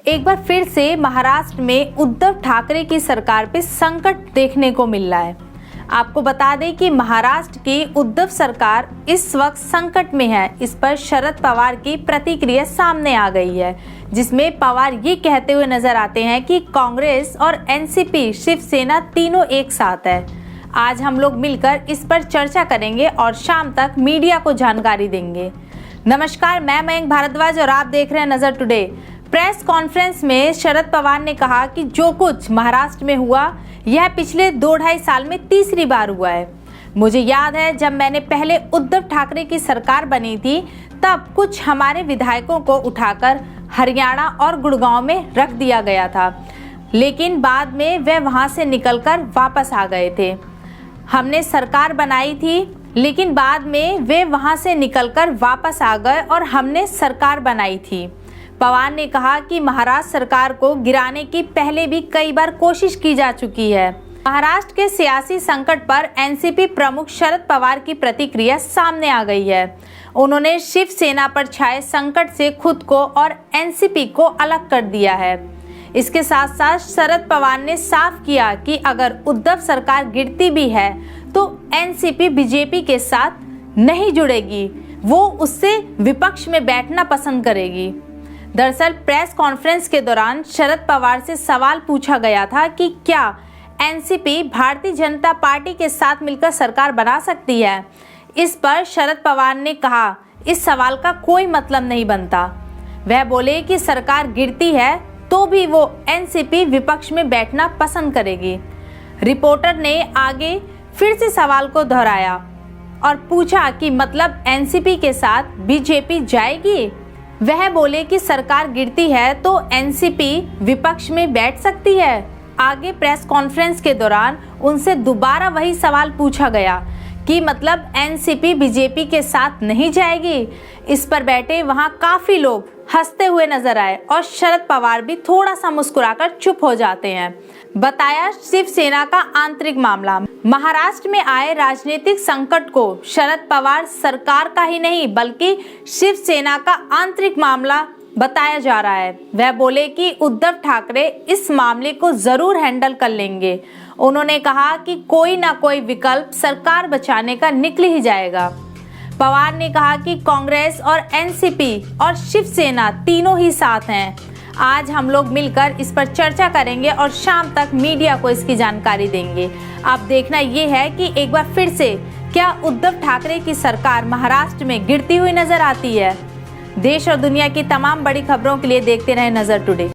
एक बार फिर से महाराष्ट्र में उद्धव ठाकरे की सरकार पे संकट देखने को मिल रहा है। आपको बता दें कि महाराष्ट्र की उद्धव सरकार इस वक्त संकट में है। इस पर शरद पवार की प्रतिक्रिया सामने आ गई है, जिसमें पवार ये कहते हुए नजर आते हैं कि कांग्रेस और एनसीपी, शिवसेना तीनों एक साथ है। आज हम लोग मिलकर इस पर चर्चा करेंगे और शाम तक मीडिया को जानकारी देंगे। नमस्कार, मैं मयंक भारद्वाज और आप देख रहे हैं नजर टुडे। प्रेस कॉन्फ्रेंस में शरद पवार ने कहा कि जो कुछ महाराष्ट्र में हुआ यह पिछले 2-2.5 साल में तीसरी बार हुआ है। मुझे याद है जब मैंने पहले उद्धव ठाकरे की सरकार बनी थी, तब कुछ हमारे विधायकों को उठाकर हरियाणा और गुड़गांव में रख दिया गया था, लेकिन बाद में वे वहां से निकलकर वापस आ गए थे। हमने सरकार बनाई थी, लेकिन बाद में वे वहां से निकलकर वापस आ गए और हमने सरकार बनाई थी। पवार ने कहा कि महाराष्ट्र सरकार को गिराने की पहले भी कई बार कोशिश की जा चुकी है। महाराष्ट्र के सियासी संकट पर एनसीपी प्रमुख शरद पवार की प्रतिक्रिया सामने आ गई है। उन्होंने शिवसेना पर छाए संकट से खुद को और एनसीपी को अलग कर दिया है। इसके साथ साथ शरद पवार ने साफ किया कि अगर उद्धव सरकार गिरती भी है तो एनसीपी बीजेपी के साथ नहीं जुड़ेगी, वो उससे विपक्ष में बैठना पसंद करेगी। दरअसल प्रेस कॉन्फ्रेंस के दौरान शरद पवार से सवाल पूछा गया था कि क्या एनसीपी भारतीय जनता पार्टी के साथ मिलकर सरकार बना सकती है। इस पर शरद पवार ने कहा, इस सवाल का कोई मतलब नहीं बनता। वह बोले कि सरकार गिरती है तो भी वो एनसीपी विपक्ष में बैठना पसंद करेगी। रिपोर्टर ने आगे फिर से सवाल को दोहराया और पूछा कि मतलब एनसीपी के साथ बीजेपी जाएगी। वह बोले कि सरकार गिरती है तो एनसीपी विपक्ष में बैठ सकती है। आगे प्रेस कॉन्फ्रेंस के दौरान उनसे दोबारा वही सवाल पूछा गया कि मतलब एनसीपी बीजेपी के साथ नहीं जाएगी। इस पर बैठे वहां काफी लोग हंसते हुए नजर आए और शरद पवार भी थोड़ा सा मुस्कुराकर चुप हो जाते हैं। बताया शिवसेना का आंतरिक मामला। महाराष्ट्र में आए राजनीतिक संकट को शरद पवार सरकार का ही नहीं बल्कि शिवसेना का आंतरिक मामला बताया जा रहा है। वह बोले कि उद्धव ठाकरे इस मामले को जरूर हैंडल कर लेंगे। उन्होंने कहा कि कोई ना कोई विकल्प सरकार बचाने का निकल ही जाएगा। पवार ने कहा कि कांग्रेस और एनसीपी और शिवसेना तीनों ही साथ हैं। आज हम लोग मिलकर इस पर चर्चा करेंगे और शाम तक मीडिया को इसकी जानकारी देंगे। अब देखना ये है कि एक बार फिर से क्या उद्धव ठाकरे की सरकार महाराष्ट्र में गिरती हुई नजर आती है। देश और दुनिया की तमाम बड़ी खबरों के लिए देखते रहें नजर टुडे।